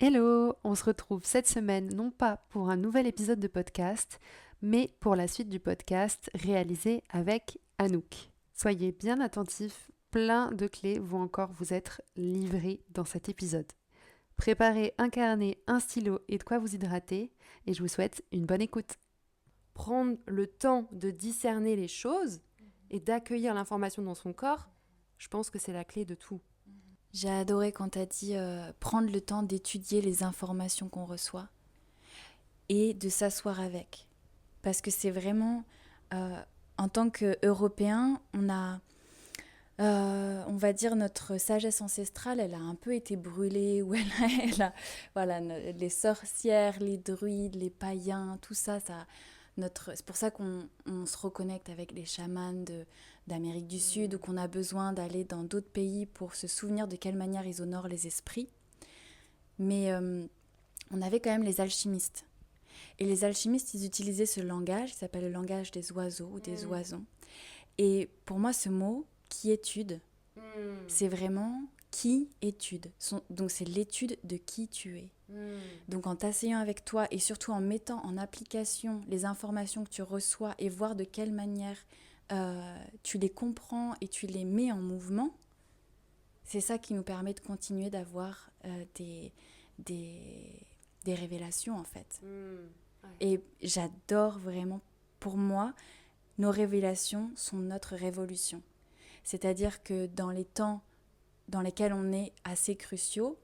Hello, on se retrouve cette semaine non pas pour un nouvel épisode de podcast, mais pour la suite du podcast réalisé avec Anouk. Soyez bien attentifs, plein de clés vont encore vous être livrées dans cet épisode. Préparez un carnet, un stylo et de quoi vous hydrater et je vous souhaite une bonne écoute. Prendre le temps de discerner les choses et d'accueillir l'information dans son corps, je pense que c'est la clé de tout. J'ai adoré quand tu as dit prendre le temps d'étudier les informations qu'on reçoit et de s'asseoir avec. Parce que c'est vraiment, en tant qu'Européens, on va dire, notre sagesse ancestrale, elle a un peu été brûlée, ou voilà, les sorcières, les druides, les païens, tout ça, c'est pour ça qu'on se reconnecte avec les chamans d'Amérique du Sud, ou qu'on a besoin d'aller dans d'autres pays pour se souvenir de quelle manière ils honorent les esprits. Mais on avait quand même les alchimistes. Et les alchimistes, ils utilisaient ce langage qui s'appelle le langage des oiseaux ou des oisons. Et pour moi, ce mot, quiétude, c'est vraiment qui étude. Donc c'est l'étude de qui tu es. Donc en t'asseyant avec toi et surtout en mettant en application les informations que tu reçois et voir de quelle manière tu les comprends et tu les mets en mouvement, c'est ça qui nous permet de continuer d'avoir des révélations en fait. Ouais. Et j'adore vraiment, pour moi, nos révélations sont notre révolution. C'est-à-dire que dans les temps dans lesquels on est assez cruciaux,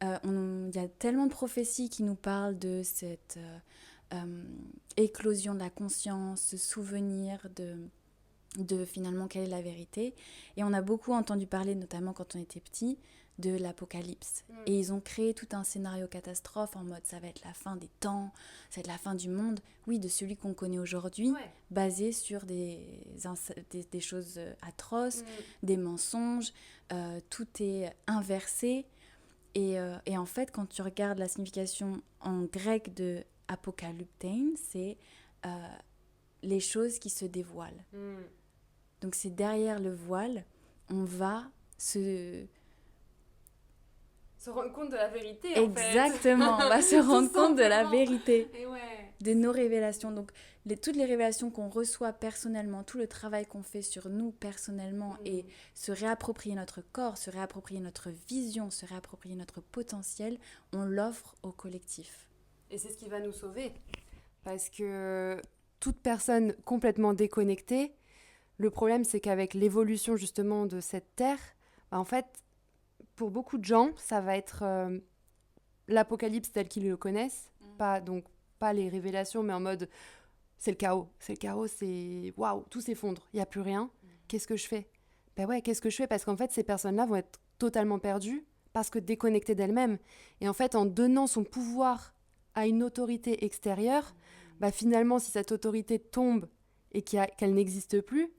il y a tellement de prophéties qui nous parlent de cette éclosion de la conscience, ce souvenir de finalement quelle est la vérité. Et on a beaucoup entendu parler, notamment quand on était petit, de l'apocalypse. Et ils ont créé tout un scénario catastrophe en mode ça va être la fin des temps, ça va être la fin du monde. Oui, de celui qu'on connaît aujourd'hui, basé sur des choses atroces, des mensonges, tout est inversé. Et en fait, quand tu regardes la signification en grec de apocalyptein, c'est les choses qui se dévoilent. Donc c'est derrière le voile, on va Se rendre compte de la vérité, en fait. exactement, on va se rendre compte de la vérité, Et ouais. de nos révélations. Donc toutes les révélations qu'on reçoit personnellement, tout le travail qu'on fait sur nous personnellement et se réapproprier notre corps, se réapproprier notre vision, se réapproprier notre potentiel, on l'offre au collectif. Et c'est ce qui va nous sauver. Parce que toute personne complètement déconnectée, le problème c'est qu'avec l'évolution justement de cette terre, en fait, pour beaucoup de gens, ça va être l'apocalypse tel qu'ils le connaissent. Pas les révélations, mais en mode c'est le chaos. C'est le chaos, c'est waouh, tout s'effondre, il n'y a plus rien. Qu'est-ce que je fais? Ben ouais, qu'est-ce que je fais? Parce qu'en fait, ces personnes-là vont être totalement perdues parce que déconnectées d'elles-mêmes. Et en fait, en donnant son pouvoir à une autorité extérieure, bah finalement, si cette autorité tombe et qu'elle n'existe plus,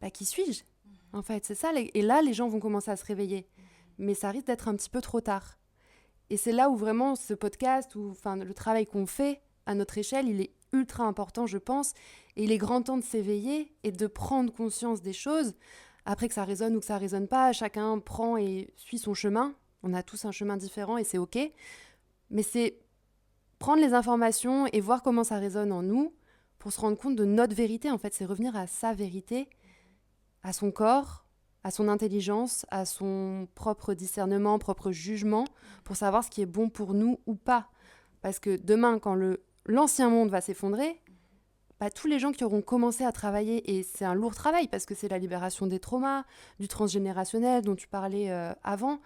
bah qui suis-je? En fait, c'est ça. Et là, les gens vont commencer à se réveiller. Mais ça risque d'être un petit peu trop tard. Et c'est là où vraiment ce podcast, ou enfin le travail qu'on fait à notre échelle, il est ultra important, je pense. Et il est grand temps de s'éveiller et de prendre conscience des choses. Après que ça résonne ou que ça résonne pas, chacun prend et suit son chemin. On a tous un chemin différent et c'est ok. Mais c'est prendre les informations et voir comment ça résonne en nous pour se rendre compte de notre vérité. En fait, c'est revenir à sa vérité, à son corps, à son intelligence, à son propre discernement, propre jugement, pour savoir ce qui est bon pour nous ou pas. Parce que demain, quand l'ancien monde va s'effondrer, bah, tous les gens qui auront commencé à travailler, et c'est un lourd travail parce que c'est la libération des traumas, du transgénérationnel dont tu parlais avant,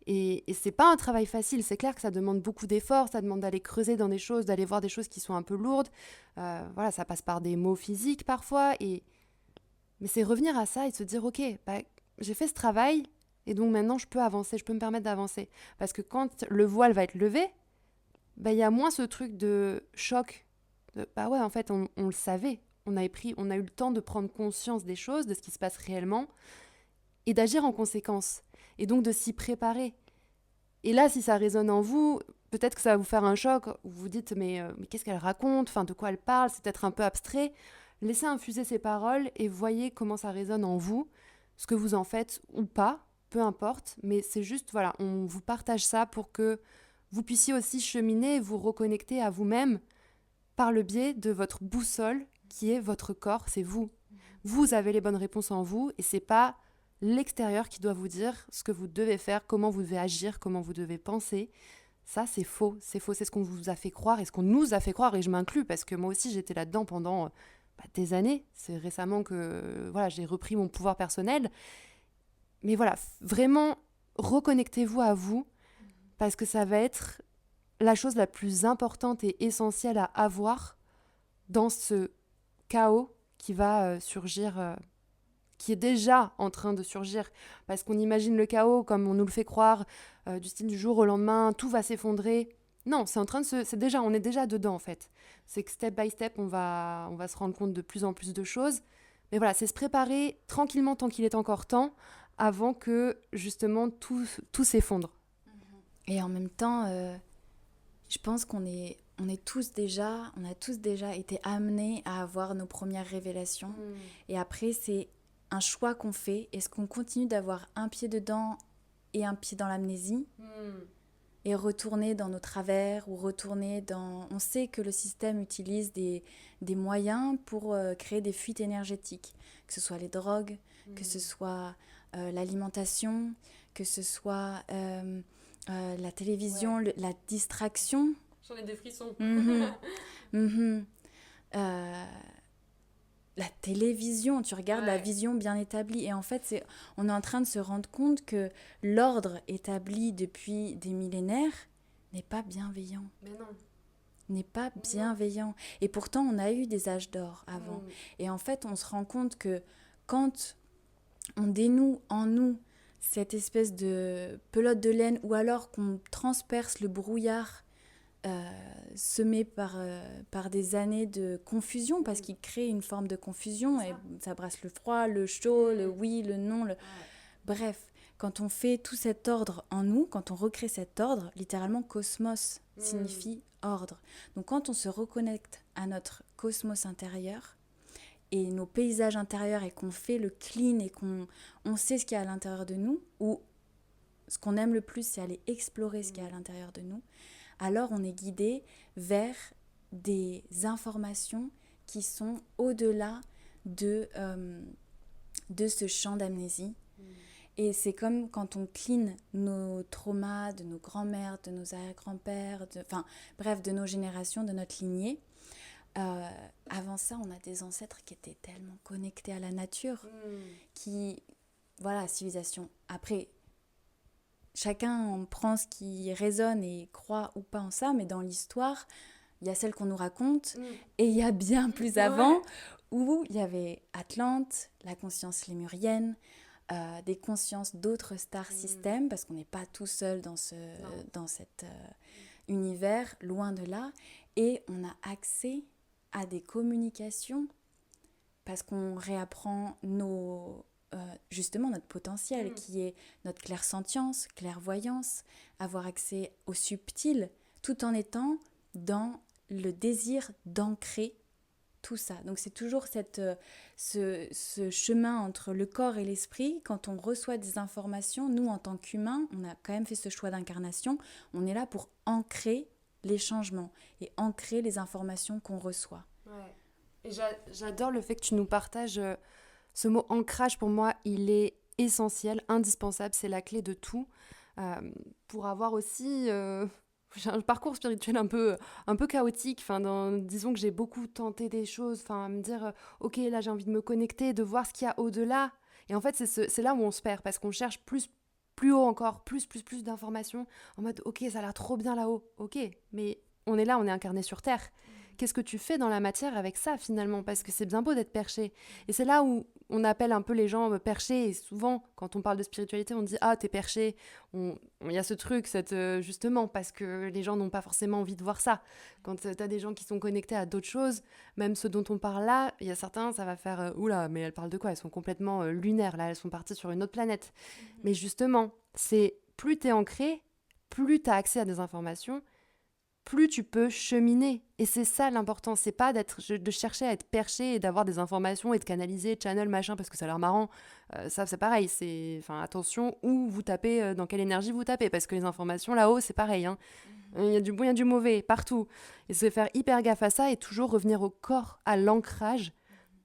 et c'est pas un travail facile, c'est clair que ça demande beaucoup d'efforts, ça demande d'aller creuser dans des choses, d'aller voir des choses qui sont un peu lourdes, voilà, ça passe par des mots physiques parfois, mais c'est revenir à ça et se dire ok, bah, j'ai fait ce travail, et donc maintenant je peux avancer, je peux me permettre d'avancer. Parce que quand le voile va être levé, bah, y a moins ce truc de choc, bah ouais, en fait, on le savait, on a eu le temps de prendre conscience des choses, de ce qui se passe réellement, et d'agir en conséquence, et donc de s'y préparer. Et là, si ça résonne en vous, peut-être que ça va vous faire un choc, où vous vous dites mais qu'est-ce qu'elle raconte, enfin, de quoi elle parle, c'est peut-être un peu abstrait. Laissez infuser ces paroles et voyez comment ça résonne en vous, ce que vous en faites ou pas, peu importe, mais c'est juste, voilà, on vous partage ça pour que vous puissiez aussi cheminer et vous reconnecter à vous-même par le biais de votre boussole qui est votre corps, c'est vous. Vous avez les bonnes réponses en vous et c'est pas l'extérieur qui doit vous dire ce que vous devez faire, comment vous devez agir, comment vous devez penser. Ça, c'est faux, c'est ce qu'on vous a fait croire et ce qu'on nous a fait croire, et je m'inclus parce que moi aussi j'étais là-dedans pendant des années. C'est récemment que voilà, j'ai repris mon pouvoir personnel. Mais voilà, vraiment, reconnectez-vous à vous parce que ça va être la chose la plus importante et essentielle à avoir dans ce chaos qui va surgir, qui est déjà en train de surgir, parce qu'on imagine le chaos comme on nous le fait croire, du style du jour au lendemain, tout va s'effondrer. Non, c'est en train de on est déjà dedans en fait. C'est que step by step, on va se rendre compte de plus en plus de choses. Mais voilà, c'est se préparer tranquillement tant qu'il est encore temps, avant que justement tout s'effondre. Et en même temps, je pense on a tous déjà été amenés à avoir nos premières révélations. Et après, c'est un choix qu'on fait. Est-ce qu'on continue d'avoir un pied dedans et un pied dans l'amnésie et retourner dans nos travers ou retourner dans... On sait que le système utilise des moyens pour créer des fuites énergétiques, que ce soit les drogues, que ce soit l'alimentation, que ce soit la télévision, la distraction. J'en ai des frissons. La télévision, tu regardes la vision bien établie. Et en fait, on est en train de se rendre compte que l'ordre établi depuis des millénaires n'est pas bienveillant. Mais non. N'est pas bienveillant. Et pourtant, on a eu des âges d'or avant. Et en fait, on se rend compte que quand on dénoue en nous cette espèce de pelote de laine, ou alors qu'on transperce le brouillard semé par des années de confusion, parce qu'il crée une forme de confusion, et ça brasse le froid, le chaud, le oui, le non. Bref, quand on fait tout cet ordre en nous, quand on recrée cet ordre, littéralement cosmos signifie ordre. Donc quand on se reconnecte à notre cosmos intérieur et nos paysages intérieurs, et qu'on fait le clean et qu'on sait ce qu'il y a à l'intérieur de nous, ou ce qu'on aime le plus, c'est aller explorer ce qu'il y a à l'intérieur de nous, alors on est guidé vers des informations qui sont au-delà de ce champ d'amnésie. Et c'est comme quand on clean nos traumas de nos grands-mères, de nos arrière-grands-pères, bref, de nos générations, de notre lignée. Avant ça, on a des ancêtres qui étaient tellement connectés à la nature, civilisation. Après, chacun prend ce qui résonne et croit ou pas en ça, mais dans l'histoire, il y a celle qu'on nous raconte, et il y a bien plus avant, où il y avait Atlante, la conscience lémurienne, des consciences d'autres star systems, parce qu'on n'est pas tout seul dans cet univers, loin de là, et on a accès à des communications, parce qu'on réapprend justement notre potentiel, qui est notre clairsentience, clairvoyance, avoir accès au subtil, tout en étant dans le désir d'ancrer tout ça. Donc c'est toujours ce chemin entre le corps et l'esprit. Quand on reçoit des informations, nous en tant qu'humains, on a quand même fait ce choix d'incarnation, on est là pour ancrer les changements et ancrer les informations qu'on reçoit. Ouais. Et j'adore le fait que tu nous partages ce mot ancrage. Pour moi, il est essentiel, indispensable, c'est la clé de tout. Pour avoir aussi... j'ai un parcours spirituel un peu chaotique. Disons que j'ai beaucoup tenté des choses, à me dire, ok, là j'ai envie de me connecter, de voir ce qu'il y a au-delà. Et en fait, c'est là où on se perd, parce qu'on cherche plus haut encore, plus d'informations, en mode, ok, ça a l'air trop bien là-haut, ok, mais on est là, on est incarné sur Terre. Qu'est-ce que tu fais dans la matière avec ça, finalement? Parce que c'est bien beau d'être perché. Et c'est là où on appelle un peu les gens perchés. Et souvent, quand on parle de spiritualité, on dit « Ah, t'es perché ». Il y a ce truc, justement, parce que les gens n'ont pas forcément envie de voir ça. Quand t'as des gens qui sont connectés à d'autres choses, même ceux dont on parle là, il y a certains, ça va faire « Oula, mais elles parlent de quoi? Elles sont complètement lunaires, là, elles sont parties sur une autre planète. » Mais justement, c'est plus t'es ancré, plus t'as accès à des informations, plus tu peux cheminer. Et c'est ça l'important, c'est pas de chercher à être perché et d'avoir des informations et de canaliser, channel, machin, parce que ça a l'air marrant. Ça, c'est pareil, attention où vous tapez, dans quelle énergie vous tapez, parce que les informations là-haut, c'est pareil. Il y a du bon, il y a du mauvais, partout. Et se faire hyper gaffe à ça et toujours revenir au corps, à l'ancrage,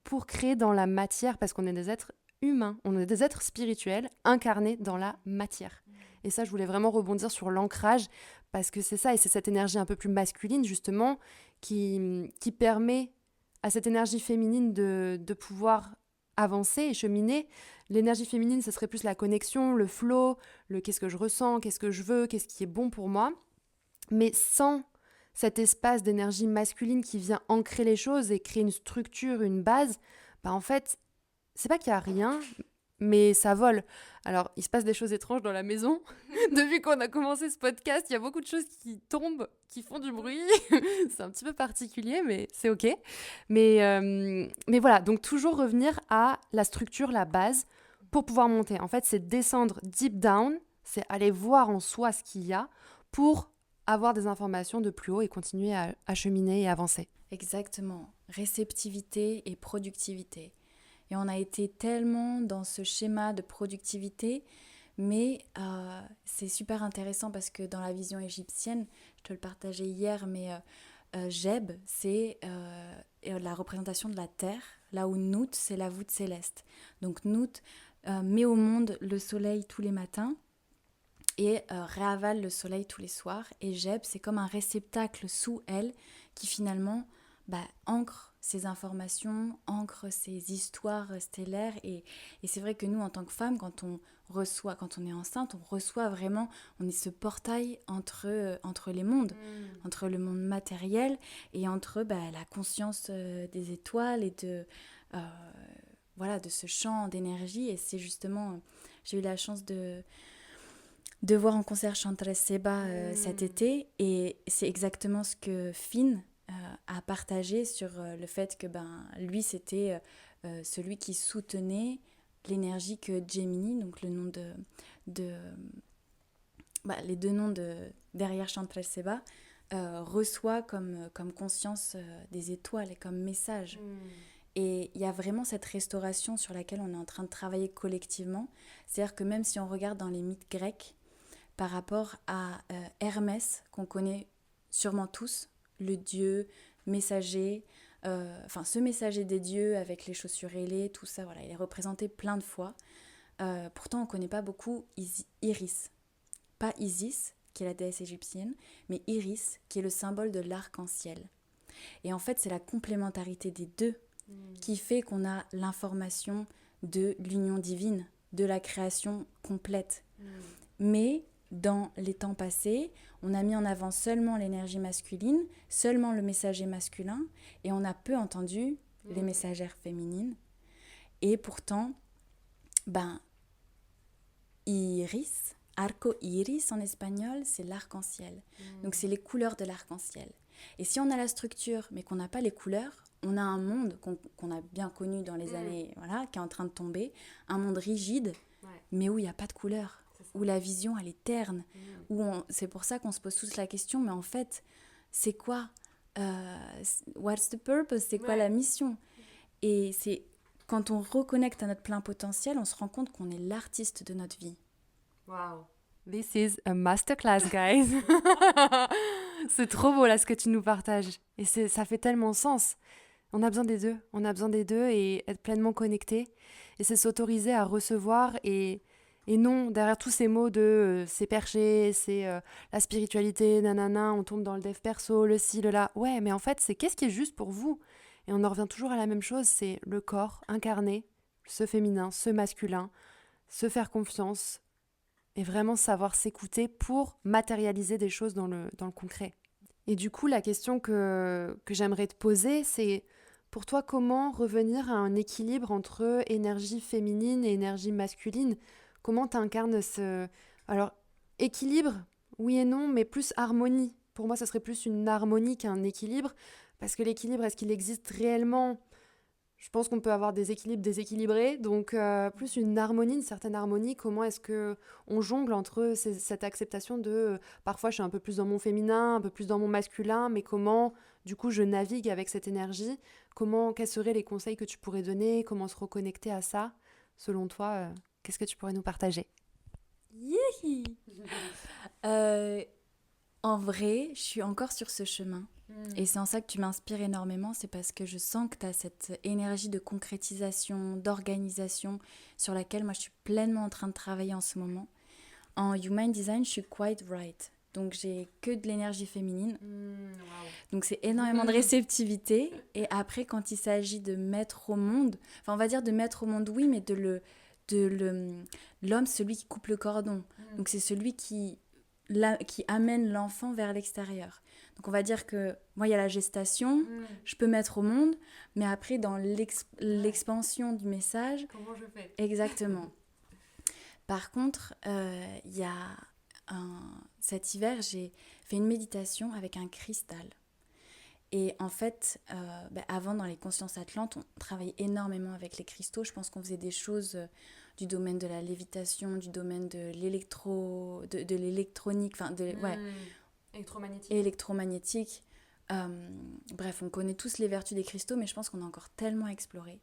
pour créer dans la matière, parce qu'on est des êtres humains, on est des êtres spirituels incarnés dans la matière. Et ça, je voulais vraiment rebondir sur l'ancrage, parce que c'est ça, et c'est cette énergie un peu plus masculine, justement, qui permet à cette énergie féminine de pouvoir avancer et cheminer. L'énergie féminine, ce serait plus la connexion, le flow, le qu'est-ce que je ressens, qu'est-ce que je veux, qu'est-ce qui est bon pour moi. Mais sans cet espace d'énergie masculine qui vient ancrer les choses et créer une structure, une base, bah en fait, c'est pas qu'il y a rien, mais ça vole. Alors, il se passe des choses étranges dans la maison. Depuis qu'on a commencé ce podcast, il y a beaucoup de choses qui tombent, qui font du bruit. C'est un petit peu particulier, mais c'est OK. Mais voilà, donc toujours revenir à la structure, la base, pour pouvoir monter. En fait, c'est descendre deep down, c'est aller voir en soi ce qu'il y a pour avoir des informations de plus haut et continuer à cheminer et avancer. Exactement. Réceptivité et productivité. Et on a été tellement dans ce schéma de productivité, mais c'est super intéressant parce que dans la vision égyptienne, je te le partageais hier, mais Geb, c'est la représentation de la terre, là où Nout, c'est la voûte céleste. Donc Nout met au monde le soleil tous les matins et réavale le soleil tous les soirs. Et Geb, c'est comme un réceptacle sous elle qui finalement ancre ces informations, ancre ces histoires stellaires. Et c'est vrai que nous, en tant que femmes, quand on est enceinte, on reçoit vraiment, on est ce portail entre les mondes, entre le monde matériel et entre la conscience des étoiles et de ce champ d'énergie. Et c'est justement, j'ai eu la chance de voir en concert Chantal Seba cet été, et c'est exactement ce que Finn a partagé sur le fait que lui c'était celui qui soutenait l'énergie que Gemini, donc le nom les deux noms derrière Chantal Seba, reçoit comme conscience des étoiles et comme message. Et il y a vraiment cette restauration sur laquelle on est en train de travailler collectivement. C'est-à-dire que même si on regarde dans les mythes grecs, par rapport à Hermès, qu'on connaît sûrement tous, le dieu messager, ce messager des dieux avec les chaussures ailées, tout ça, voilà, il est représenté plein de fois. Pourtant, on ne connaît pas beaucoup Iris. Pas Isis, qui est la déesse égyptienne, mais Iris, qui est le symbole de l'arc-en-ciel. Et en fait, c'est la complémentarité des deux qui fait qu'on a l'information de l'union divine, de la création complète. Mais dans les temps passés, on a mis en avant seulement l'énergie masculine, seulement le messager masculin, et on a peu entendu les messagères féminines. Et pourtant, iris, arco iris en espagnol, c'est l'arc-en-ciel. Donc c'est les couleurs de l'arc-en-ciel. Et si on a la structure, mais qu'on n'a pas les couleurs, on a un monde qu'on a bien connu dans les années, qui est en train de tomber, un monde rigide, mais où il n'y a pas de couleurs. Où la vision, elle est terne. C'est pour ça qu'on se pose tous la question, mais en fait, c'est quoi what's the purpose? C'est quoi la mission? Et c'est quand on reconnecte à notre plein potentiel, on se rend compte qu'on est l'artiste de notre vie. Wow. This is a masterclass, guys. C'est trop beau, là, ce que tu nous partages. Et ça fait tellement sens. On a besoin des deux. On a besoin des deux et être pleinement connecté. Et c'est s'autoriser à recevoir et non, derrière tous ces mots de c'est perché, c'est la spiritualité, nanana, on tombe dans le dev perso, le ci, le là. Ouais, mais en fait, c'est qu'est-ce qui est juste pour vous? Et on en revient toujours à la même chose, c'est le corps incarné, ce féminin, ce masculin, se faire confiance et vraiment savoir s'écouter pour matérialiser des choses dans le concret. Et du coup, la question que j'aimerais te poser, c'est pour toi, comment revenir à un équilibre entre énergie féminine et énergie masculine? Comment tu incarnes ce... Alors, équilibre, oui et non, mais plus harmonie. Pour moi, ça serait plus une harmonie qu'un équilibre, parce que l'équilibre, est-ce qu'il existe réellement? Je pense qu'on peut avoir des équilibres déséquilibrés, donc plus une harmonie, une certaine harmonie. Comment est-ce qu'on jongle entre cette acceptation de parfois je suis un peu plus dans mon féminin, un peu plus dans mon masculin, mais comment du coup je navigue avec cette énergie? Quels seraient les conseils que tu pourrais donner? Comment se reconnecter à ça? Selon toi, qu'est-ce que tu pourrais nous partager? En vrai, je suis encore sur ce chemin. Et c'est en ça que tu m'inspires énormément, c'est parce que je sens que tu as cette énergie de concrétisation, d'organisation, sur laquelle moi je suis pleinement en train de travailler en ce moment. En Human Design, je suis quite right. Donc j'ai que de l'énergie féminine. Wow. Donc c'est énormément de réceptivité. Et après, quand il s'agit de mettre au monde, enfin on va dire de mettre au monde, oui, mais l'homme, celui qui coupe le cordon. Donc c'est celui qui amène l'enfant vers l'extérieur. Donc on va dire que moi il y a la gestation, je peux mettre au monde, mais après dans l'expansion du message... Comment je fais? Exactement. Par contre, il y a cet hiver, j'ai fait une méditation avec un cristal. Et en fait, avant, dans les consciences atlantes, on travaillait énormément avec les cristaux. Je pense qu'on faisait des choses du domaine de la lévitation, du domaine de l'électronique, enfin, électromagnétique. Bref, on connaît tous les vertus des cristaux, mais je pense qu'on a encore tellement à explorer.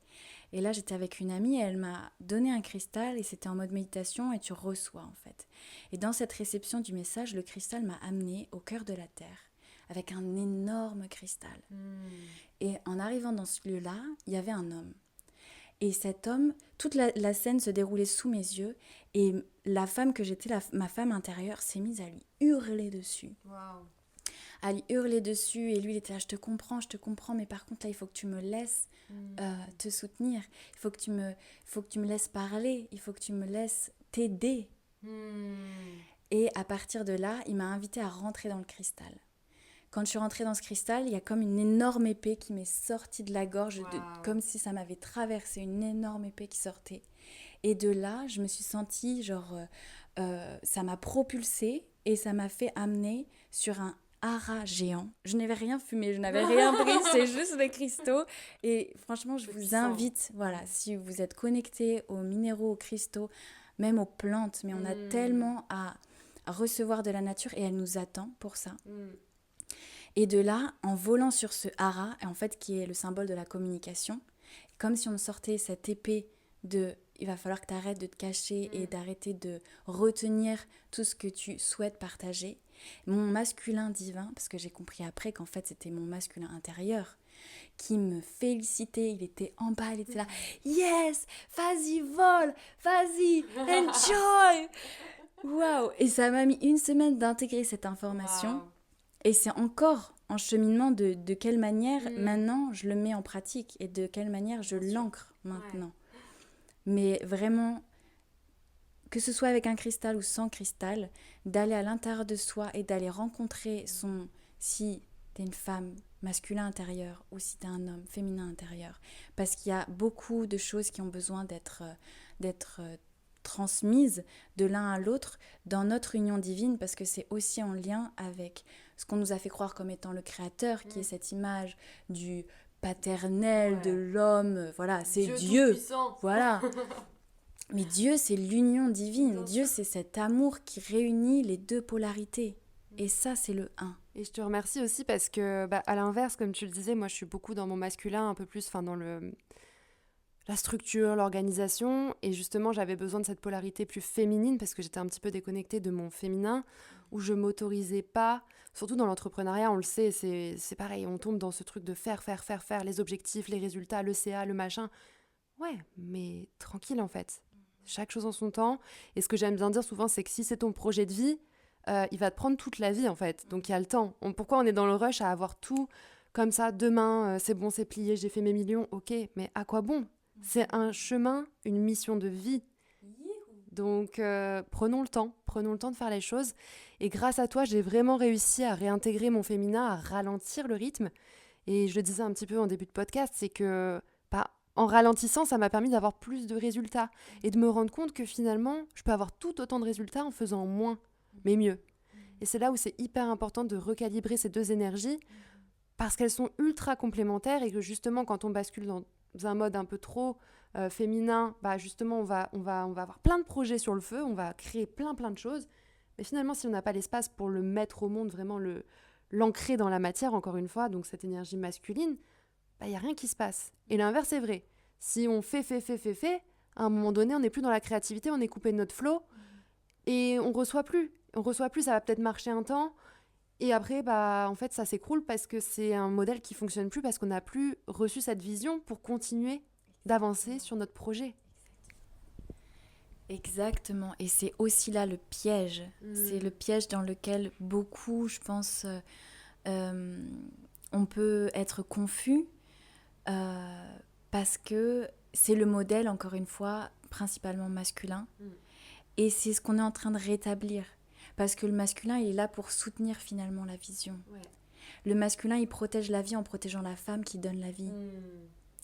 Et là, j'étais avec une amie et elle m'a donné un cristal et c'était en mode méditation et tu reçois en fait. Et dans cette réception du message, le cristal m'a amenée au cœur de la terre avec un énorme cristal. Et en arrivant dans ce lieu-là, il y avait un homme. Et cet homme, toute la scène se déroulait sous mes yeux et la femme que j'étais, ma femme intérieure, s'est mise à lui hurler dessus. Wow. À lui hurler dessus et lui il était là, je te comprends, mais par contre là il faut que tu me laisses te soutenir, il faut que tu me laisses parler, il faut que tu me laisses t'aider. Et à partir de là, il m'a invité à rentrer dans le cristal. Quand je suis rentrée dans ce cristal, il y a comme une énorme épée qui m'est sortie de la gorge, comme si ça m'avait traversé, une énorme épée qui sortait. Et de là, je me suis sentie, ça m'a propulsée et ça m'a fait amener sur un hara géant. Je n'avais rien fumé, je n'avais rien pris, c'est juste des cristaux. Et franchement, je vous invite, si vous êtes connectés aux minéraux, aux cristaux, même aux plantes, mais on a tellement à recevoir de la nature et elle nous attend pour ça. Et de là, en volant sur ce hara, en fait, qui est le symbole de la communication, comme si on me sortait cette épée de il va falloir que tu arrêtes de te cacher et d'arrêter de retenir tout ce que tu souhaites partager. Mon masculin divin, parce que j'ai compris après qu'en fait c'était mon masculin intérieur, qui me félicitait, il était en bas, il était là, yes, vas-y, vole, vas-y, enjoy. Waouh. Et ça m'a mis une semaine d'intégrer cette information. Wow. Et c'est encore en cheminement de quelle manière maintenant je le mets en pratique et de quelle manière je l'ancre maintenant. Ouais. Mais vraiment, que ce soit avec un cristal ou sans cristal, d'aller à l'intérieur de soi et d'aller rencontrer si t'es une femme, masculin intérieur, ou si t'es un homme, féminin intérieur. Parce qu'il y a beaucoup de choses qui ont besoin d'être transmises de l'un à l'autre dans notre union divine, parce que c'est aussi en lien avec ce qu'on nous a fait croire comme étant le créateur, qui est cette image du paternel, de l'homme, voilà, c'est Dieu. Voilà. Mais Dieu, c'est l'union divine. Dieu, c'est cet amour qui réunit les deux polarités. Et ça, c'est le 1. Et je te remercie aussi parce que, à l'inverse, comme tu le disais, moi, je suis beaucoup dans mon masculin, un peu plus dans la structure, l'organisation. Et justement, j'avais besoin de cette polarité plus féminine parce que j'étais un petit peu déconnectée de mon féminin, où je m'autorisais pas, surtout dans l'entrepreneuriat, on le sait, c'est pareil, on tombe dans ce truc de faire, les objectifs, les résultats, le CA, le machin. Ouais, mais tranquille en fait. Chaque chose en son temps. Et ce que j'aime bien dire souvent, c'est que si c'est ton projet de vie, il va te prendre toute la vie en fait. Donc il y a le temps. Pourquoi on est dans le rush à avoir tout comme ça, demain, c'est bon, c'est plié, j'ai fait mes millions, ok, mais à quoi bon ? C'est un chemin, une mission de vie. Donc prenons le temps de faire les choses. Et grâce à toi, j'ai vraiment réussi à réintégrer mon féminin, à ralentir le rythme. Et je le disais un petit peu en début de podcast, c'est que en ralentissant, ça m'a permis d'avoir plus de résultats et de me rendre compte que finalement, je peux avoir tout autant de résultats en faisant moins, mais mieux. Et c'est là où c'est hyper important de recalibrer ces deux énergies parce qu'elles sont ultra complémentaires et que justement, quand on bascule dans un mode un peu trop féminin, justement, on va avoir plein de projets sur le feu, on va créer plein de choses. Mais finalement, si on n'a pas l'espace pour le mettre au monde, vraiment l'ancrer dans la matière, encore une fois, donc cette énergie masculine, il n'y a rien qui se passe. Et l'inverse est vrai. Si on fait, à un moment donné, on n'est plus dans la créativité, on est coupé de notre flow et on reçoit plus. Ça va peut-être marcher un temps Et après, en fait, ça s'écroule parce que c'est un modèle qui fonctionne plus, parce qu'on n'a plus reçu cette vision pour continuer d'avancer sur notre projet. Exactement. Et c'est aussi là le piège. C'est le piège dans lequel beaucoup, je pense, euh, on peut être confus parce que c'est le modèle, encore une fois, principalement masculin. Et c'est ce qu'on est en train de rétablir. Parce que le masculin, il est là pour soutenir finalement la vision. Ouais. Le masculin, il protège la vie en protégeant la femme qui donne la vie.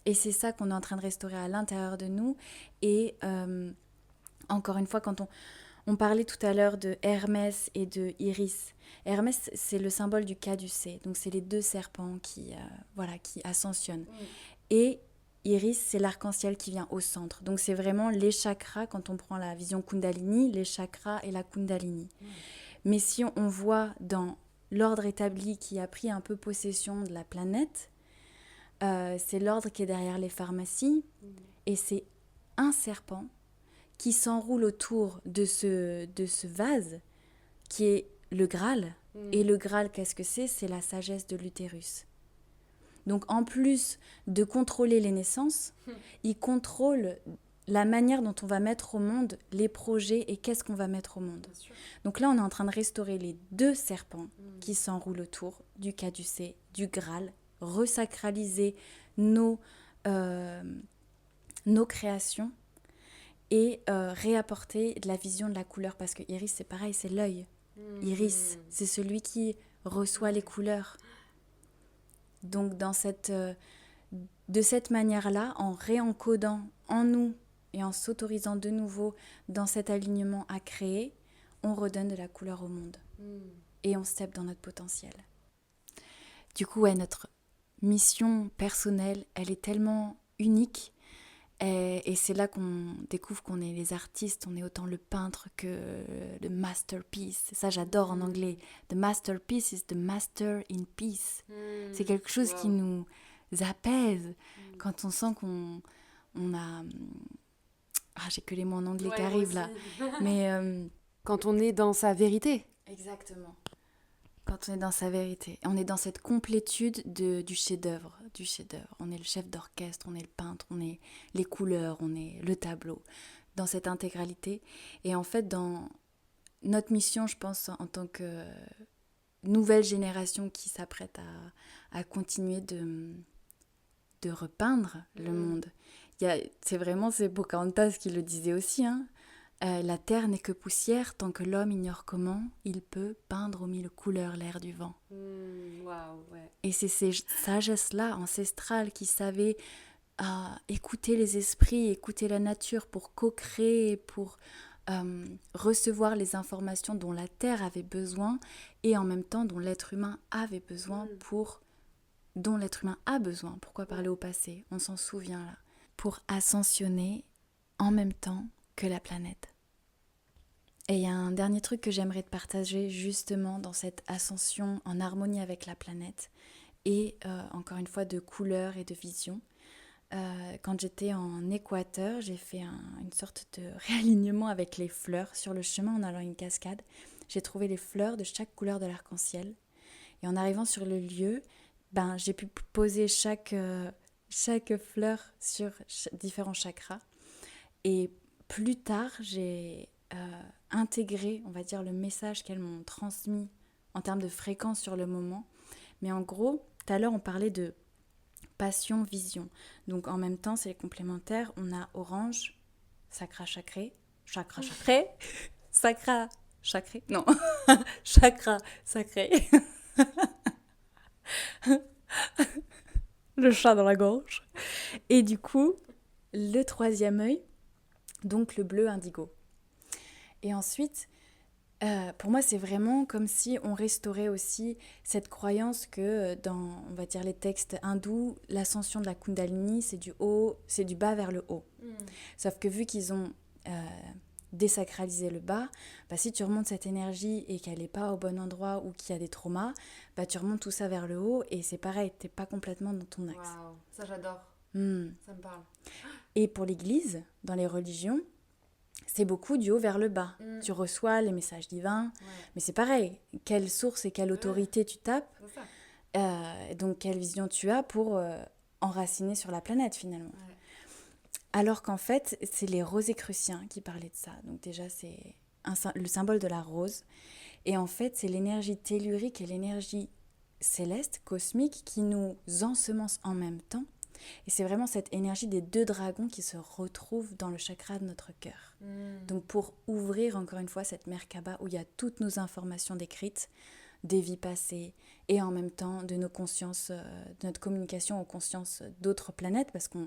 Et c'est ça qu'on est en train de restaurer à l'intérieur de nous. Et encore une fois, quand on parlait tout à l'heure de Hermès et de Iris. Hermès, c'est le symbole du caducée. Donc, c'est les deux serpents qui ascensionnent. Et Iris, c'est l'arc-en-ciel qui vient au centre. Donc, c'est vraiment les chakras, quand on prend la vision Kundalini, les chakras et la Kundalini. Mais si on voit dans l'ordre établi qui a pris un peu possession de la planète, c'est l'ordre qui est derrière les pharmacies. Et c'est un serpent qui s'enroule autour de ce vase qui est le Graal. Et le Graal, qu'est-ce que c'est ? C'est la sagesse de l'utérus. Donc en plus de contrôler les naissances, il contrôle la manière dont on va mettre au monde les projets et qu'est-ce qu'on va mettre au monde. Donc là, on est en train de restaurer les deux serpents qui s'enroulent autour du caducée, du Graal, resacraliser nos créations et réapporter de la vision de la couleur, parce que Iris, c'est pareil, c'est l'œil. Iris, c'est celui qui reçoit les couleurs. Donc de cette manière-là, en réencodant en nous et en s'autorisant de nouveau dans cet alignement à créer, on redonne de la couleur au monde. Et on step dans notre potentiel. Du coup, notre mission personnelle, elle est tellement unique. Et c'est là qu'on découvre qu'on est les artistes, on est autant le peintre que le masterpiece. Ça, j'adore en anglais. The masterpiece is the master in peace. C'est quelque chose qui nous apaise quand on sent qu'on a... j'ai que les mots en anglais qui arrivent là. Mais quand on est dans sa vérité. Exactement. Quand on est dans sa vérité. On est dans cette complétude du chef-d'œuvre. On est le chef d'orchestre, on est le peintre, on est les couleurs, on est le tableau. Dans cette intégralité. Et en fait, dans notre mission, je pense, en tant que nouvelle génération qui s'apprête à continuer de repeindre le monde. C'est Pocahontas qui le disait aussi, hein. La terre n'est que poussière tant que l'homme ignore comment il peut peindre aux mille couleurs l'air du vent. Et c'est ces sagesses-là ancestrales qui savaient écouter les esprits, écouter la nature pour co-créer, pour recevoir les informations dont la terre avait besoin et en même temps dont l'être humain avait besoin dont l'être humain a besoin. Pourquoi parler au passé ? On s'en souvient là. Pour ascensionner en même temps que la planète. Et il y a un dernier truc que j'aimerais te partager justement dans cette ascension en harmonie avec la planète et encore une fois de couleur et de vision. Quand j'étais en Équateur, j'ai fait une sorte de réalignement avec les fleurs sur le chemin en allant à une cascade. J'ai trouvé les fleurs de chaque couleur de l'arc-en-ciel et en arrivant sur le lieu, j'ai pu poser chaque fleur sur différents chakras. Et plus tard, j'ai intégré, on va dire, le message qu'elles m'ont transmis en termes de fréquence sur le moment. Mais en gros, tout à l'heure, on parlait de passion, vision. Donc en même temps, c'est complémentaire. On a orange, chakra sacré, chakra sacré, chakra sacré, non, chakra sacré. Le chat dans la gorge. Et du coup, le troisième œil, donc le bleu indigo. Et ensuite, pour moi, c'est vraiment comme si on restaurait aussi cette croyance que dans, on va dire, les textes hindous, l'ascension de la Kundalini, c'est du bas vers le haut. Sauf que vu qu'ils ont désacralisé le bas, si tu remontes cette énergie et qu'elle n'est pas au bon endroit ou qu'il y a des traumas, tu remontes tout ça vers le haut et c'est pareil, tu n'es pas complètement dans ton axe. Waouh, ça j'adore. Ça me parle. Et pour l'Église, dans les religions, c'est beaucoup du haut vers le bas. Tu reçois les messages divins, mais c'est pareil. Quelle source et quelle autorité tu tapes, donc quelle vision tu as pour enraciner sur la planète finalement. Alors qu'en fait, c'est les Rosicruciens qui parlaient de ça. Donc déjà, c'est le symbole de la rose. Et en fait, c'est l'énergie tellurique et l'énergie céleste, cosmique, qui nous ensemence en même temps. Et c'est vraiment cette énergie des 2 dragons qui se retrouvent dans le chakra de notre cœur. Donc pour ouvrir encore une fois cette Merkaba où il y a toutes nos informations décrites, des vies passées, et en même temps de nos consciences, de notre communication aux consciences d'autres planètes, parce que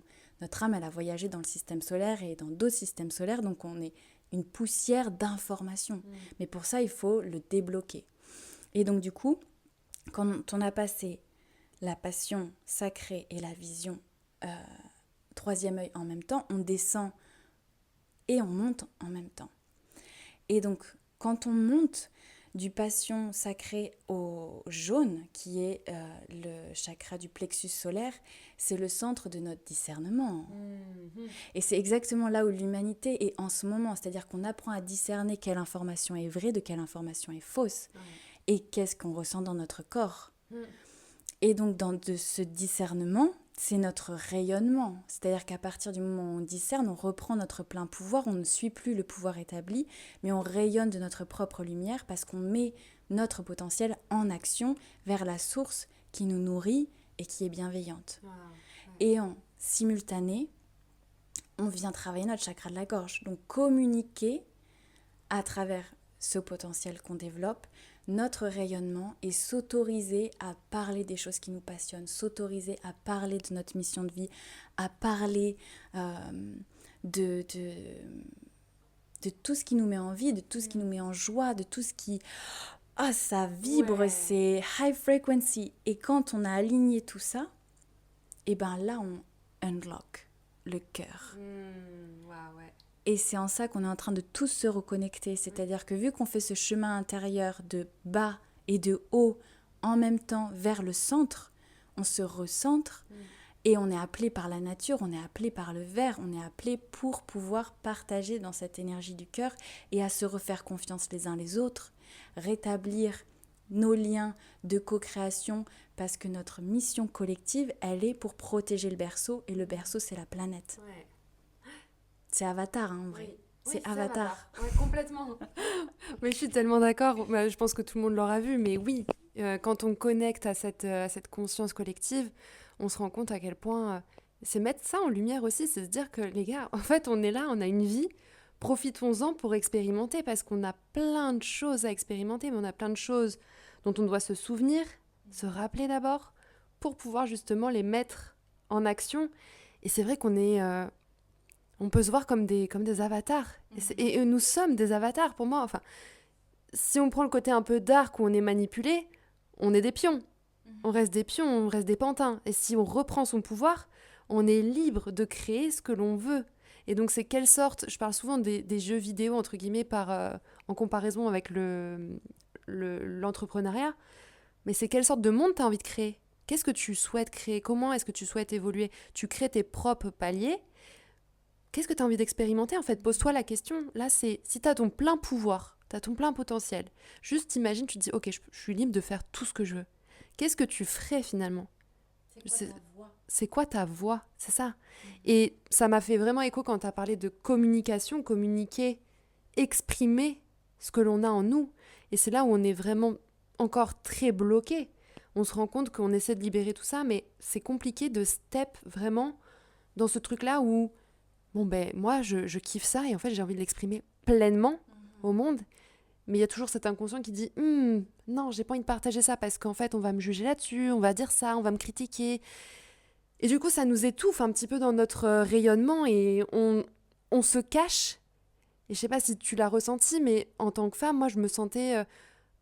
notre âme, elle a voyagé dans le système solaire et dans d'autres systèmes solaires, donc on est une poussière d'informations. Mais pour ça, il faut le débloquer. Et donc du coup, quand on a passé la passion sacrée et la vision 3e œil en même temps, on descend et on monte en même temps. Et donc, quand on monte du passion sacré au jaune, qui est le chakra du plexus solaire, c'est le centre de notre discernement. Et c'est exactement là où l'humanité est en ce moment, c'est-à-dire qu'on apprend à discerner quelle information est vraie, de quelle information est fausse, et qu'est-ce qu'on ressent dans notre corps. Et donc, de ce discernement, c'est notre rayonnement. C'est-à-dire qu'à partir du moment où on discerne, on reprend notre plein pouvoir, on ne suit plus le pouvoir établi, mais on rayonne de notre propre lumière parce qu'on met notre potentiel en action vers la source qui nous nourrit et qui est bienveillante. Et en simultané, on vient travailler notre chakra de la gorge. Donc, communiquer à travers ce potentiel qu'on développe, notre rayonnement, et s'autoriser à parler des choses qui nous passionnent, s'autoriser à parler de notre mission de vie, à parler de tout ce qui nous met en vie, de tout ce qui nous met en joie, de tout ce qui... Ah, ça vibre, c'est high frequency. Et quand on a aligné tout ça, et ben là, on unlock le cœur. Et c'est en ça qu'on est en train de tous se reconnecter. C'est-à-dire que vu qu'on fait ce chemin intérieur de bas et de haut en même temps vers le centre, on se recentre et on est appelé par la nature, on est appelé par le vert, on est appelé pour pouvoir partager dans cette énergie du cœur et à se refaire confiance les uns les autres, rétablir nos liens de co-création parce que notre mission collective, elle est pour protéger le berceau et le berceau, c'est la planète. C'est Avatar, en vrai. C'est Avatar. Complètement. Mais je suis tellement d'accord. Je pense que tout le monde l'aura vu. Mais oui, quand on connecte à cette conscience collective, on se rend compte à quel point... c'est mettre ça en lumière aussi. C'est se dire que, les gars, en fait, on est là, on a une vie. Profitons-en pour expérimenter parce qu'on a plein de choses à expérimenter. Mais on a plein de choses dont on doit se souvenir, se rappeler d'abord, pour pouvoir justement les mettre en action. Et c'est vrai qu'on est... on peut se voir comme des avatars. Et nous sommes des avatars, pour moi. Enfin, si on prend le côté un peu dark où on est manipulé, on est des pions. On reste des pions, on reste des pantins. Et si on reprend son pouvoir, on est libre de créer ce que l'on veut. Et donc, c'est quelle sorte... Je parle souvent des jeux vidéo, entre guillemets, en comparaison avec l'entrepreneuriat. Mais c'est quelle sorte de monde tu as envie de créer ? Qu'est-ce que tu souhaites créer ? Comment est-ce que tu souhaites évoluer ? Tu crées tes propres paliers. Qu'est-ce que tu as envie d'expérimenter, en fait ? Pose-toi la question. Là, c'est si tu as ton plein pouvoir, tu as ton plein potentiel. Juste imagine, tu te dis, ok, je suis libre de faire tout ce que je veux. Qu'est-ce que tu ferais finalement ? C'est quoi ta voix ? C'est ça. Et ça m'a fait vraiment écho quand tu as parlé de communication, communiquer, exprimer ce que l'on a en nous. Et c'est là où on est vraiment encore très bloqué. On se rend compte qu'on essaie de libérer tout ça, mais c'est compliqué de step vraiment dans ce truc-là où bon ben moi je kiffe ça et en fait j'ai envie de l'exprimer pleinement au monde, mais il y a toujours cet inconscient qui dit non, j'ai pas envie de partager ça parce qu'en fait on va me juger là-dessus, on va dire ça, on va me critiquer, et du coup ça nous étouffe un petit peu dans notre rayonnement et on se cache. Et je sais pas si tu l'as ressenti, mais en tant que femme, moi je me sentais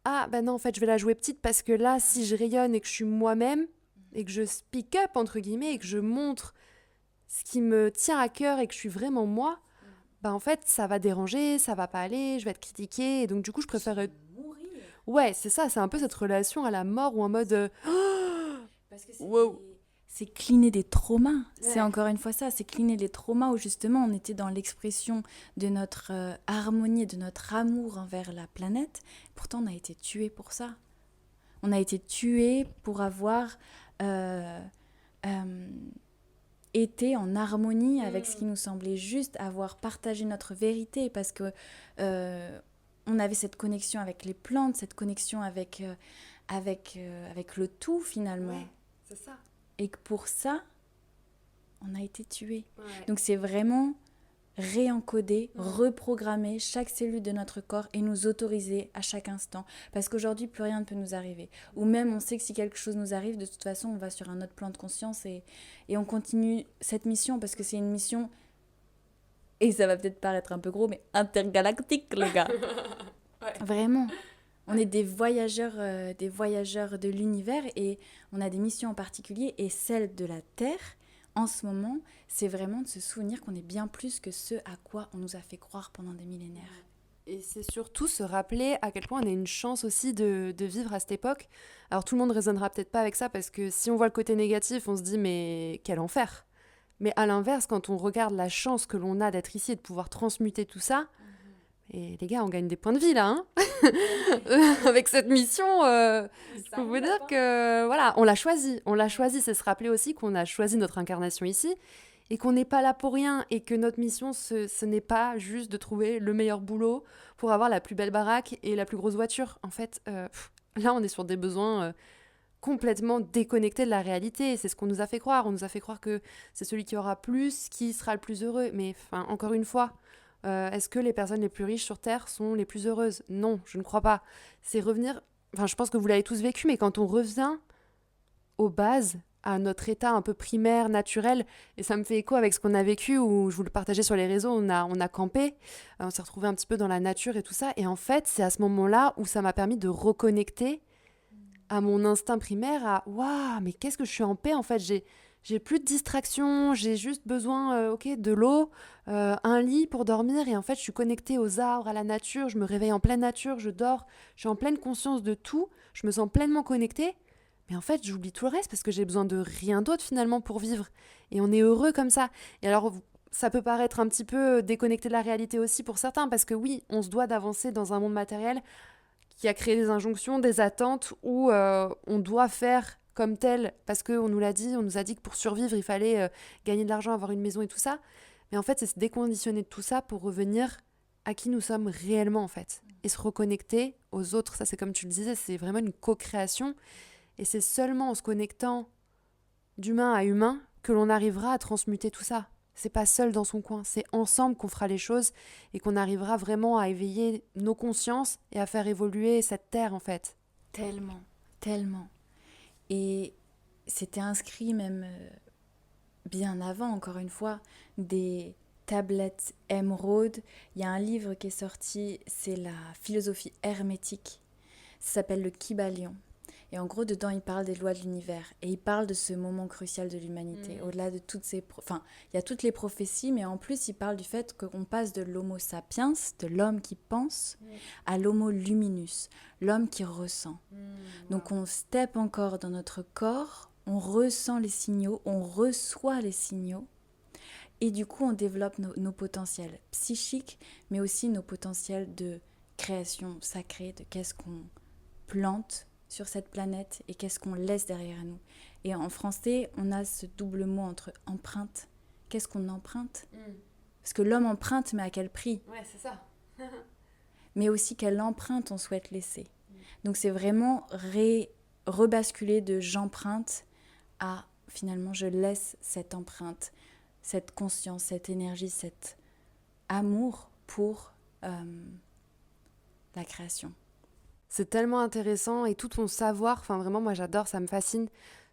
ah ben non, en fait je vais la jouer petite parce que là si je rayonne et que je suis moi-même et que je speak up entre guillemets et que je montre ce qui me tient à cœur et que je suis vraiment moi, bah en fait, ça va déranger, ça va pas aller, je vais être critiquée. Et donc, du coup, je préfère... Mourir. Ouais, c'est ça, c'est un peu cette relation à la mort ou en mode... Parce que wow. c'est cleaner des traumas. Ouais. C'est encore une fois ça, c'est cleaner des traumas où justement on était dans l'expression de notre harmonie, et de notre amour envers la planète. Pourtant, on a été tués pour ça. On a été tués pour avoir été en harmonie avec ce qui nous semblait juste, avoir partagé notre vérité, parce que on avait cette connexion avec les plantes, cette connexion avec le tout finalement. Ouais, c'est ça. Et que pour ça, on a été tués. Ouais. Donc c'est vraiment réencoder, reprogrammer chaque cellule de notre corps et nous autoriser à chaque instant. Parce qu'aujourd'hui, plus rien ne peut nous arriver. Ou même, on sait que si quelque chose nous arrive, de toute façon, on va sur un autre plan de conscience et on continue cette mission, parce que c'est une mission, et ça va peut-être paraître un peu gros, mais intergalactique, les gars. Ouais. Vraiment. On est des voyageurs de l'univers, et on a des missions en particulier, et celle de la Terre, en ce moment, c'est vraiment de se souvenir qu'on est bien plus que ce à quoi on nous a fait croire pendant des millénaires. Et c'est surtout se rappeler à quel point on a une chance aussi de vivre à cette époque. Alors tout le monde ne raisonnera peut-être pas avec ça, parce que si on voit le côté négatif, on se dit mais quel enfer. Mais à l'inverse, quand on regarde la chance que l'on a d'être ici et de pouvoir transmuter tout ça, et les gars, on gagne des points de vie là, hein. Avec cette mission, je peux vous dire que voilà, on l'a choisi. On l'a choisi, c'est se rappeler aussi qu'on a choisi notre incarnation ici et qu'on n'est pas là pour rien, et que notre mission, ce n'est pas juste de trouver le meilleur boulot pour avoir la plus belle baraque et la plus grosse voiture. En fait, là, on est sur des besoins complètement déconnectés de la réalité. C'est ce qu'on nous a fait croire. On nous a fait croire que c'est celui qui aura plus qui sera le plus heureux. Mais encore une fois, est-ce que les personnes les plus riches sur Terre sont les plus heureuses ? Non, je ne crois pas. C'est revenir... Enfin, je pense que vous l'avez tous vécu, mais quand on revient aux bases, à notre état un peu primaire, naturel, et ça me fait écho avec ce qu'on a vécu, où je vous le partageais sur les réseaux, on a campé, on s'est retrouvés un petit peu dans la nature et tout ça, et en fait, c'est à ce moment-là où ça m'a permis de reconnecter à mon instinct primaire, à « Waouh, mais qu'est-ce que je suis en paix, en fait, j'ai plus de distraction, j'ai juste besoin de l'eau, un lit pour dormir, et en fait je suis connectée aux arbres, à la nature, je me réveille en pleine nature, je dors, je suis en pleine conscience de tout, je me sens pleinement connectée, mais en fait j'oublie tout le reste parce que j'ai besoin de rien d'autre finalement pour vivre, et on est heureux comme ça. Et alors ça peut paraître un petit peu déconnecté de la réalité aussi pour certains, parce que oui, on se doit d'avancer dans un monde matériel qui a créé des injonctions, des attentes où on doit faire comme tel, parce qu'on nous l'a dit, on nous a dit que pour survivre, il fallait gagner de l'argent, avoir une maison et tout ça. Mais en fait, c'est se déconditionner de tout ça pour revenir à qui nous sommes réellement, en fait. Et se reconnecter aux autres. Ça, c'est comme tu le disais, c'est vraiment une co-création. Et c'est seulement en se connectant d'humain à humain que l'on arrivera à transmuter tout ça. C'est pas seul dans son coin, c'est ensemble qu'on fera les choses et qu'on arrivera vraiment à éveiller nos consciences et à faire évoluer cette terre, en fait. Tellement, tellement. Et c'était inscrit même bien avant, encore une fois, des tablettes émeraudes. Il y a un livre qui est sorti, c'est la philosophie hermétique. Ça s'appelle le Kybalion. Et en gros, dedans, il parle des lois de l'univers. Et il parle de ce moment crucial de l'humanité. Au-delà de toutes ces... Enfin, il y a toutes les prophéties, mais en plus, il parle du fait qu'on passe de l'homo sapiens, de l'homme qui pense, à l'homo luminus, l'homme qui ressent. Donc, on step encore dans notre corps, on ressent les signaux, on reçoit les signaux. Et du coup, on développe nos potentiels psychiques, mais aussi nos potentiels de création sacrée, de qu'est-ce qu'on plante sur cette planète et qu'est-ce qu'on laisse derrière nous. Et en français, on a ce double mot entre empreinte. Qu'est-ce qu'on emprunte ? Parce que l'homme emprunte, mais à quel prix ? Ouais, c'est ça. Mais aussi quelle empreinte on souhaite laisser. Donc c'est vraiment rebasculer de j'emprunte à finalement je laisse cette empreinte, cette conscience, cette énergie, cet amour pour la création. C'est tellement intéressant, et tout ton savoir, enfin vraiment moi j'adore, ça me fascine,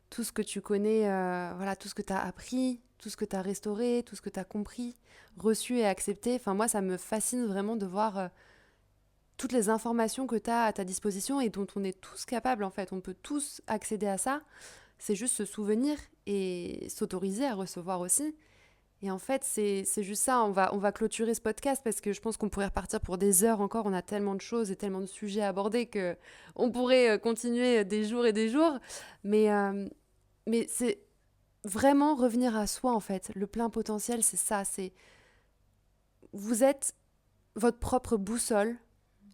tout ce que tu connais, voilà, tout ce que tu as appris, tout ce que tu as restauré, tout ce que tu as compris, reçu et accepté. Enfin moi ça me fascine vraiment de voir toutes les informations que tu as à ta disposition et dont on est tous capables en fait, on peut tous accéder à ça. C'est juste se souvenir et s'autoriser à recevoir aussi. Et en fait, c'est juste ça, on va clôturer ce podcast parce que je pense qu'on pourrait repartir pour des heures encore, on a tellement de choses et tellement de sujets à aborder qu'on pourrait continuer des jours et des jours. Mais c'est vraiment revenir à soi, en fait. Le plein potentiel, c'est ça, c'est... Vous êtes votre propre boussole,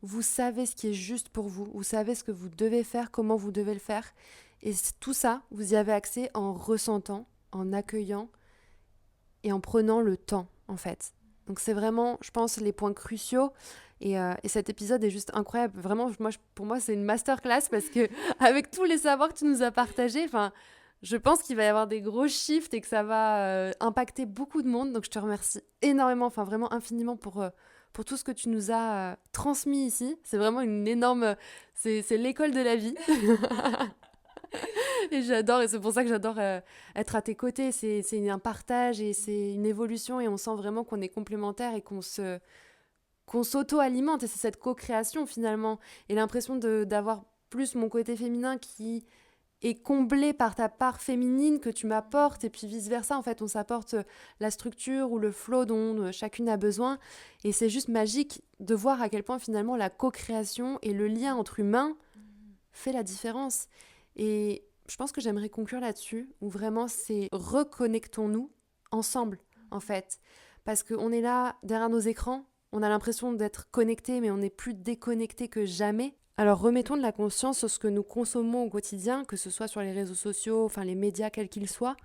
vous savez ce qui est juste pour vous, vous savez ce que vous devez faire, comment vous devez le faire. Et tout ça, vous y avez accès en ressentant, en accueillant et en prenant le temps, en fait. Donc c'est vraiment, je pense, les points cruciaux. Et cet épisode est juste incroyable. Vraiment, pour moi, c'est une masterclass parce que avec tous les savoirs que tu nous as partagés, je pense qu'il va y avoir des gros shifts et que ça va impacter beaucoup de monde. Donc je te remercie énormément, vraiment infiniment pour tout ce que tu nous as transmis ici. C'est vraiment une énorme... C'est l'école de la vie. Et j'adore, et c'est pour ça que j'adore être à tes côtés. C'est un partage et c'est une évolution et on sent vraiment qu'on est complémentaires et qu'on s'auto-alimente. Et c'est cette co-création finalement. Et l'impression d'avoir plus mon côté féminin qui est comblé par ta part féminine que tu m'apportes et puis vice-versa. En fait, on s'apporte la structure ou le flow dont chacune a besoin. Et c'est juste magique de voir à quel point finalement la co-création et le lien entre humains fait la différence. Et je pense que j'aimerais conclure là-dessus, où vraiment c'est reconnectons-nous ensemble, en fait. Parce qu'on est là, derrière nos écrans, on a l'impression d'être connectés, mais on est plus déconnectés que jamais. Alors remettons de la conscience sur ce que nous consommons au quotidien, que ce soit sur les réseaux sociaux, les médias, quels qu'ils soient,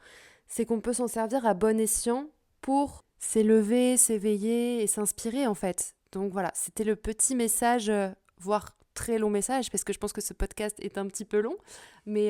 c'est qu'on peut s'en servir à bon escient pour s'élever, s'éveiller et s'inspirer, en fait. Donc voilà, c'était le petit message, voire très long message, parce que je pense que ce podcast est un petit peu long, mais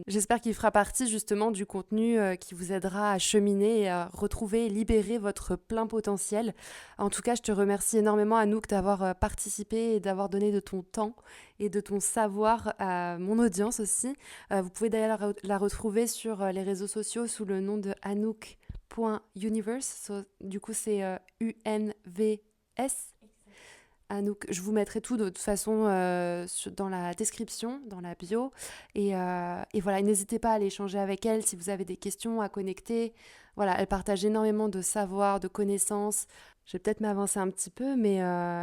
j'espère qu'il fera partie justement du contenu qui vous aidera à cheminer et à retrouver et libérer votre plein potentiel. En tout cas, je te remercie énormément, Anouk, d'avoir participé et d'avoir donné de ton temps et de ton savoir à mon audience aussi. Vous pouvez d'ailleurs la retrouver sur les réseaux sociaux sous le nom de Anouk.universe. Du coup, c'est UNVS. Anouk, je vous mettrai tout de toute façon dans la description, dans la bio. Et voilà, n'hésitez pas à aller échanger avec elle si vous avez des questions à connecter. Voilà, elle partage énormément de savoir, de connaissances. Je vais peut-être m'avancer un petit peu, mais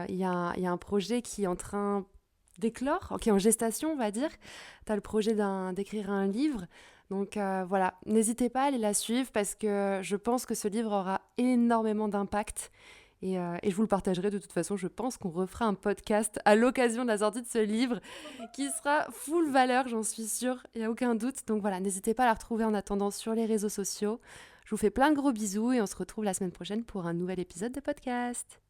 il y a un projet qui est en train d'éclore, qui est en gestation, on va dire. Tu as le projet d'écrire un livre. Donc voilà, n'hésitez pas à aller la suivre parce que je pense que ce livre aura énormément d'impact. Et je vous le partagerai de toute façon. Je pense qu'on refera un podcast à l'occasion de la sortie de ce livre qui sera full valeur, j'en suis sûre, il n'y a aucun doute. Donc voilà, n'hésitez pas à la retrouver en attendant sur les réseaux sociaux. Je vous fais plein de gros bisous et on se retrouve la semaine prochaine pour un nouvel épisode de podcast.